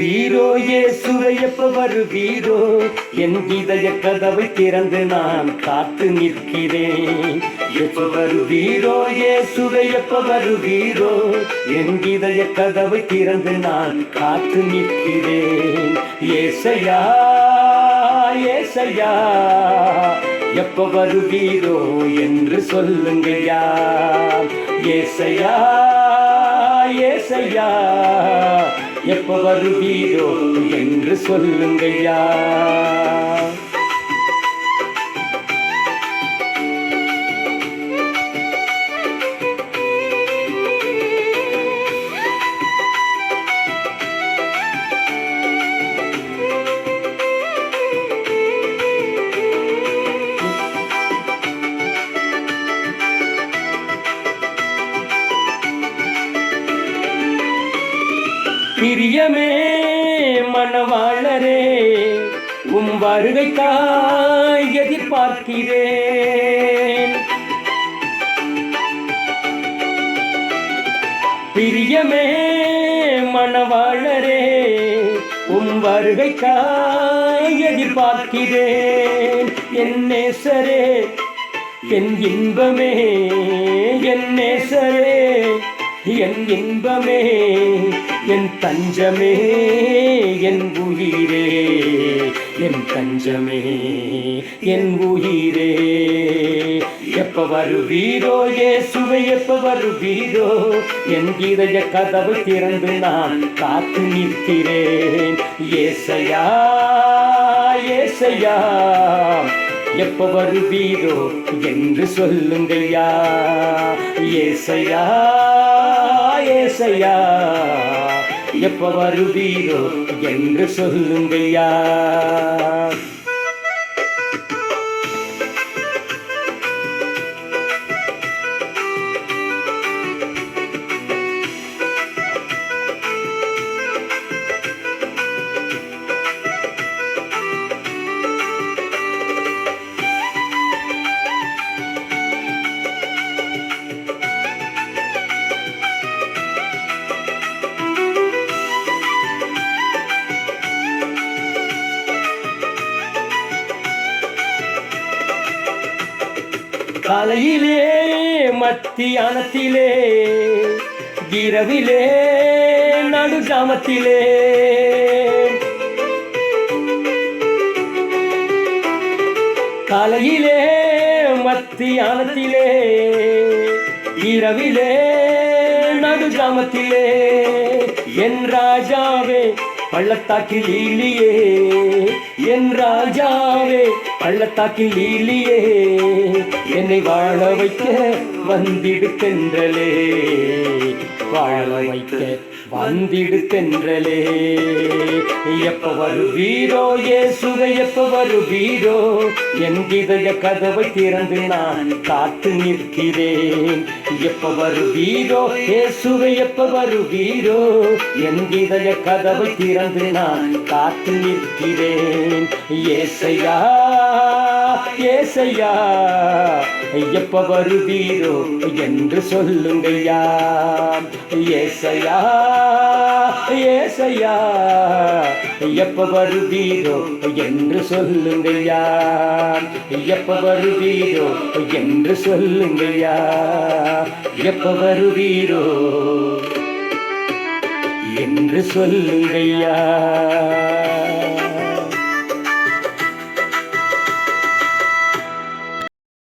வருவீரோ இயேசுவே எப்ப வருவீரோ என் இதய கதவை திறந்து நான் காத்து நிற்கிறேன். எப்ப வருவீரோ இயேசுவே எப்ப வருவீரோ என் இதய கதவை திறந்து நான் காத்து நிற்கிறேன். ஏசையா ஏசையா எப்ப வருவீரோ என்று சொல்லுங்கய்யா. ஏசையா ஏசையா எப்ப வருவீரோ என்று சொல்லுங்கய்யா. பிரியமே மணவாளரே உம் வருகைக்காய் எதிர்பார்க்கிறேன். பிரியமே மணவாளரே உம் வருகைக்காய் எதிர்பார்க்கிறேன். என் நேசரே என் இன்பமே என் நேசரே என் இன்பமே என் தஞ்சமே என் உயிரே என் தஞ்சமே என் உயிரே. எப்ப வருவீரோ இயேசுவே எப்ப வருவீரோ என் இதய கதவை திறந்து நான் காத்து நிற்கிறேன். ஏசையா ஏசையா எப்ப வருவீரோ என்று சொல்லுங்கய்யா. ஏசையா ஏசையா எப்ப வருவீரோ என்று சொல்லுங்கய்யா. காலையிலே மத்தியானத்திலே இரவிலே நடுஜாமத்திலே காலையிலே மத்தியானத்திலே இரவிலே நடுஜாமத்திலே என் ராஜாவே பள்ளத்தாக்கில் லீலியே என் ராஜாவே பள்ளத்தாக்கில் லீலியே என்னை வாழ வைக்க வந்திடு தென்றலே வாழ வைக்க வந்திடு தென்றலே. எப்ப வருவீரோ இயேசுவே எப்ப வருவீரோ என் இதய கதவை திறந்து நான் காத்து நிற்கிறேன். எப்ப வருவீரோ இயேசுவே எப்ப வருவீரோ என் இதய கதவை திறந்து நான் காத்து நிற்கிறேன். ஏசையா ஏசையா எப்ப வருவீரோ என்று சொல்லுங்கய்யா. ஏசையா ஏசையா எப்ப வருவீரோ என்று சொல்லுங்கய்யா. எப்ப வருவீரோ என்று சொல்லுங்கய்யா. எப்ப வருவீரோ என்று சொல்லுங்கய்யா.